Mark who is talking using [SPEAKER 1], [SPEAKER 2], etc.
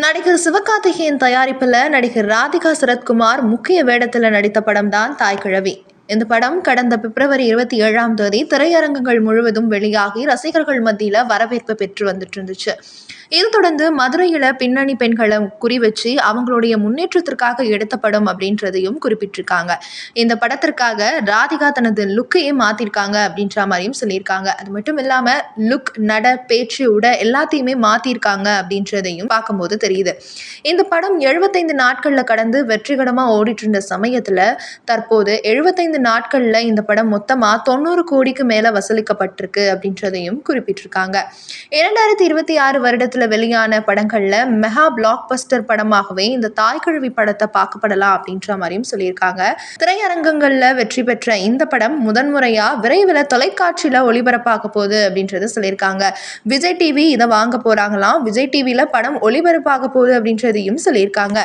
[SPEAKER 1] நடிகர் சிவகார்த்திகேயன் தயாரிப்புல நடிகர் ராதிகா சரத்குமார் முக்கிய வேடத்துல நடித்த படம் தான் தாய்க்கிழவி. இந்த படம் கடந்த பிப்ரவரி 27 திரையரங்குகள் முழுவதும் வெளியாகி ரசிகர்கள் மத்தியில வரவேற்பு பெற்று வந்துட்டு இருந்துச்சு. இது தொடர்ந்து மதுரையில பின்னணி பெண்களை குறி வச்சு அவங்களுடைய முன்னேற்றத்திற்காக எடுத்த படம் அப்படின்றதையும் குறிப்பிட்டிருக்காங்க. இந்த படத்திற்காக ராதிகா தனது லுக்கையே மாத்திருக்காங்க அப்படின்ற மாதிரியும் சொல்லியிருக்காங்க. அது மட்டும் இல்லாம லுக், நட, பேச்சு, உடை எல்லாத்தையுமே மாத்திருக்காங்க அப்படின்றதையும் பார்க்கும்போது தெரியுது. இந்த படம் 75 நாட்கள்ல கடந்து வெற்றிகரமா ஓடிட்டு இருந்த சமயத்துல தற்போது 75 நாட்கள்ல இந்த படம் மொத்தமா 90 கோடிக்கு மேல வசூலிக்கப்பட்டிருக்கு அப்படின்றதையும் குறிப்பிட்டிருக்காங்க. 2026 வருடத்துல வெளியான படங்கள்ல மெகா பிளாக் பஸ்டர் படமாகவே இந்த தாய்க்கிழவி படத்தை பார்க்கப்படலாம் அப்படின்ற மாதிரியும் சொல்லியிருக்காங்க. திரையரங்கங்கள்ல வெற்றி பெற்ற இந்த படம் முதன்முறையா விரைவில் தொலைக்காட்சியில ஒளிபரப்பாக போகுது அப்படின்றத சொல்லியிருக்காங்க. விஜய் டிவி இதை வாங்க போறாங்களாம். விஜய் டிவியில படம் ஒளிபரப்பாக போகுது அப்படின்றதையும் சொல்லியிருக்காங்க.